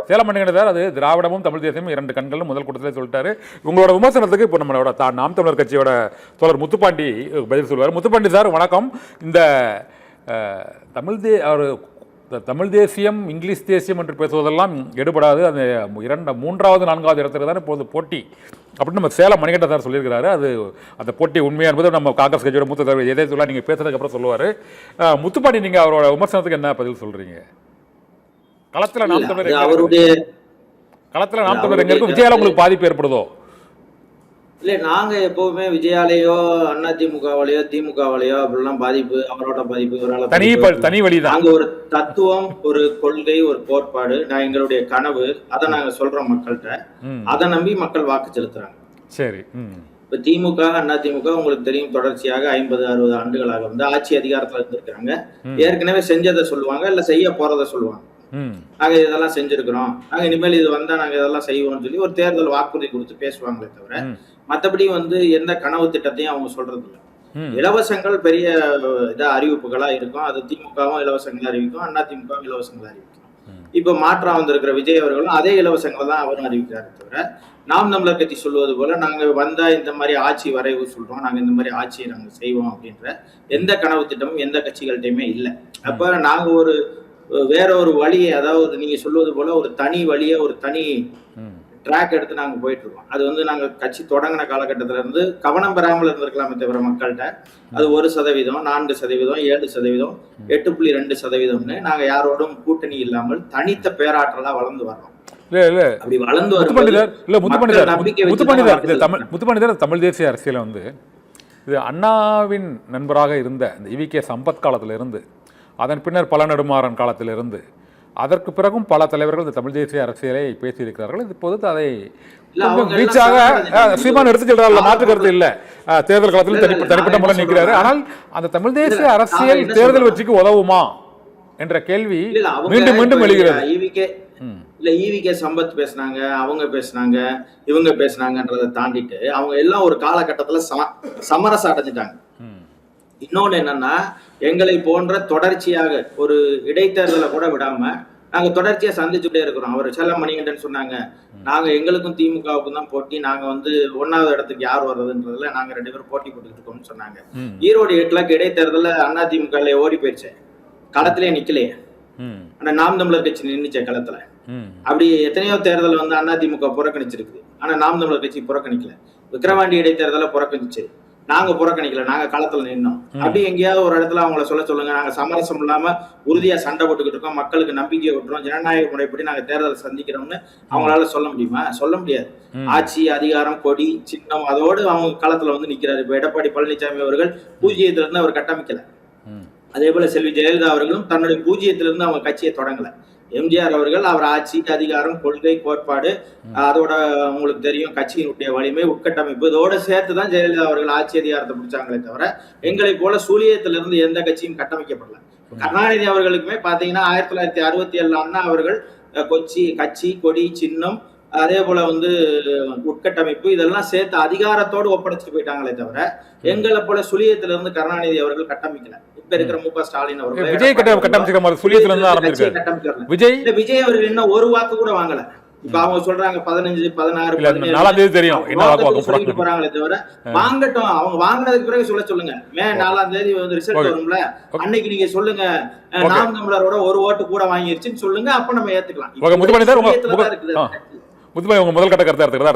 Salem Manikandan sir, அது திராவிடமும் தமிழ் தேசியமும் இரண்டு கண்களும் முதல் கூட்டத்திலே சொல்லிட்டாரு. உங்களோட விமர்சனத்துக்கு இப்போ நம்மளோட நாம் தமிழர் கட்சியோட தோழர் முத்துப்பாண்டி பதில் சொல்வார். முத்துப்பாண்டி சார் வணக்கம். இந்த தமிழ் தேசியம் இங்கிலீஷ் தேசியம் என்று பேசுவதெல்லாம் எடுபடாது, அது மூன்றாவது நான்காவது இடத்துல தான் இப்போது போட்டி அப்படின்னு நம்ம சேலம் மணிகண்டன் சார் சொல்லியிருக்கிறாரு. அது அந்த போட்டி உண்மையாக என்பது நம்ம காங்கிரஸ் கட்சியோட மூத்த தலைவர் எதை சொல்ல நீங்கள் பேசுறதுக்கு அப்புறம் சொல்லுவார். முத்துப்பாண்டி, நீங்கள் அவரோட விமர்சனத்துக்கு என்ன பதில் சொல்றீங்க? களத்தில் நாம் தமிழர் எங்க இருக்கு? விஜயால உங்களுக்கு பாதிப்பு ஏற்படுதோ? இல்ல, நாங்க எப்பவுமே விஜயாலயோ அதிமுகவாலேயோ திமுகவாலேயோ அப்படிலாம் பாதிப்பு, அவரோட பாதிப்பு தனி வழிதான். நாங்க ஒரு தத்துவம், ஒரு கொள்கை, ஒரு கோட்பாடு, நான் எங்களுடைய கனவு, அதை நாங்க சொல்றோம் மக்கள்கிட்ட. அதை நம்பி மக்கள் வாக்கு செலுத்துறாங்க. சரி. இப்ப திமுக அதிமுக உங்களுக்கு தெரியும், தொடர்ச்சியாக 50-60 ஆண்டுகளாக வந்து ஆட்சி அதிகாரத்துல இருந்திருக்கிறாங்க. ஏற்கனவே செஞ்சதை சொல்லுவாங்க, இல்ல செய்ய போறதை சொல்லுவாங்க. நாங்க இதெல்லாம் செஞ்சிருக்கிறோம், நாங்க இனிமேல் இது வந்தா நாங்க இதெல்லாம் செய்வோம்னு சொல்லி ஒரு தேர்தல் வாக்குறுதி கொடுத்து பேசுவாங்களே தவிர மற்றபடி வந்து எந்த கனவு திட்டத்தையும் அவங்க சொல்றது இல்லை. இலவசங்கள் பெரிய இதா அறிவிப்புகளா இருக்கும், அது திமுகவும் இலவசங்களை அறிவிக்கும், அதிமுகவும் இலவசங்களை அறிவிக்கும். இப்ப மாற்றம் வந்திருக்கிற விஜய் அவர்களும் அதே இலவசங்களை தான் அவரும் அறிவிக்கிறாரு தவிர, நாம் தமிழர் கட்சி சொல்வது போல நாங்க வந்தா இந்த மாதிரி ஆட்சி வரைவு சொல்றோம், நாங்க இந்த மாதிரி ஆட்சியை நாங்க செய்வோம் அப்படின்ற எந்த கனவு திட்டமும் எந்த கட்சிகள்கிட்டயுமே இல்லை. அப்ப நாங்க ஒரு வேற ஒரு வழியை, அதாவது நீங்க சொல்வது போல ஒரு தனி வழியை, ஒரு தனி ட்ராக் எடுத்து நாங்க போயிட்டு இருக்கோம். அது வந்து நாங்க கட்சி தொடங்கின காலகட்டத்தில இருந்து கவனம் பெறாமல் இருந்திருக்கலாமே தவிர மக்கள்கிட்ட அது 1%, 4%, 7%, 8.2%, நாங்க யாரோடும் கூட்டணி இல்லாமல் தனித்த பேராற்றலா வளர்ந்து வர்றோம். அப்படி வளர்ந்து முத்துப்பாண்டி, தமிழ் தேசிய அரசியல வந்து இது அண்ணாவின் நண்பராக இருந்த இந்த இவிகே சம்பத் காலத்துல இருந்து, அதன் பின்னர் பல நெடுமாறன் காலத்திலிருந்து, அதற்கு பிறகும் பல தலைவர்கள் இந்த தமிழ் தேசிய அரசியலை பேசியிருக்கிறார்கள். இப்போது அதை வீச்சாக சீமான் எடுத்து செல்றாரு, மாற்று கருத்து இல்லை. தேர்தல் காலத்தில் தனிப்பட்ட முறை நிற்கிறாரு. ஆனால் அந்த தமிழ் தேசிய அரசியல் தேர்தல் வெற்றிக்கு உதவுமா என்ற கேள்வி மீண்டும் மீண்டும் எழுகிறது. ஈவிகே சம்பத் பேசினாங்க, அவங்க பேசினாங்க, இவங்க பேசினாங்கன்றதை தாண்டிட்டு அவங்க எல்லாம் ஒரு காலகட்டத்துல சமரசம் அடைஞ்சிட்டாங்க. இன்னொன்னு என்னன்னா, எங்களை போன்ற தொடர்ச்சியாக ஒரு இடைத்தேர்தலை கூட விடாம நாங்க தொடர்ச்சியா சந்திச்சுட்டே இருக்கிறோம். அவர் சேலம் மணிகண்டன் சொன்னாங்க, நாங்க எங்களுக்கும் திமுகவுக்கும் தான் போட்டி, நாங்க வந்து 1வது இடத்துக்கு யார் வர்றதுன்றதுல நாங்க 2 பேரும் போட்டி போட்டுக்கிட்டு இருக்கோம்னு சொன்னாங்க. ஈரோடு 8 லட்ச இடைத்தேர்தல அதிமுக ஓடி போயிடுச்சு, களத்திலே நிக்கலையே. ஆனா நாம் தமிழர் கட்சி நின்னுச்சே களத்துல. அப்படி எத்தனையோ தேர்தல் வந்து அதிமுக புறக்கணிச்சிருக்கு, ஆனா நாம் தமிழர் கட்சி புறக்கணிக்கல. விக்கிரவாண்டி இடைத்தேர்தல புறக்கணிச்சு, நாங்க புறக்கணிக்கல, நாங்க களத்துல நின்னோம். அப்படி எங்கேயாவது ஒரு இடத்துல அவங்கள சொல்லுங்க, நாங்க சமரசம் இல்லாம உறுதியா சண்டை போட்டுக்கிட்டு இருக்கோம், மக்களுக்கு நம்பிக்கையை விட்டுறோம், ஜனநாயக முறைப்படி நாங்க தேர்தலை சந்திக்கிறோம்னு அவங்களால சொல்ல முடியுமா? சொல்ல முடியாது. ஆட்சி, அதிகாரம், கொடி, சின்னம், அதோடு அவங்க களத்துல வந்து நிக்கிறாரு. இப்ப எடப்பாடி பழனிசாமி அவர்கள் பூஜ்ஜியத்துல இருந்து அவர் கட்டமைக்கல. அதே போல செல்வி ஜெயலலிதா அவர்களும் தன்னுடைய பூஜ்ஜியத்திலிருந்து அவங்க கட்சியை தொடங்கல. எம்ஜிஆர் அவர்கள் அவர் ஆட்சி, அதிகாரம், கொள்கை, கோட்பாடு, அதோட உங்களுக்கு தெரியும் கட்சியினுடைய வலிமை, உட்கட்டமைப்பு, இதோட சேர்த்துதான் ஜெயலலிதா அவர்கள் ஆட்சி அதிகாரத்தை பிடிச்சாங்களே தவிர எங்களை போல சூழியத்திலிருந்து எந்த கட்சியும் கட்டமைக்கப்படல. கருணாநிதி அவர்களுக்குமே பாத்தீங்கன்னா 1967 அண்ணா அவர்கள் கட்சி, கொடி, சின்னம், அதே போல வந்து உட்கட்டமைப்பு, இதெல்லாம் சேர்த்து அதிகாரத்தோடு ஒப்படைச்சிட்டு போயிட்டாங்களே தவிர எங்களை போல சுழியத்திலிருந்து கருணாநிதி அவர்கள் கட்டமைக்கல. இப்ப இருக்கிற மு.க. ஸ்டாலின் அவர்கள் விஜய் அவர்கள் இன்னும் ஒரு வாக்கு கூட வாங்கல. இப்ப அவங்க சொல்றாங்க 15, 16, 17 போறாங்களே தவிர வாங்கட்டும். அவங்க வாங்கினதுக்கு பிறகு சொல்லுங்க. மே 4ஆம் தேதி வந்து ரிசல்ட் வரும்ல, அன்னைக்கு நீங்க சொல்லுங்க நாம் தமிழரோட ஒரு ஓட்டு கூட வாங்கிருச்சுன்னு சொல்லுங்க, அப்ப நம்ம ஏத்துக்கலாம். முத்துப்பாண்டி, உங்க முதல் கட்ட கருத்தா இருக்கிறதா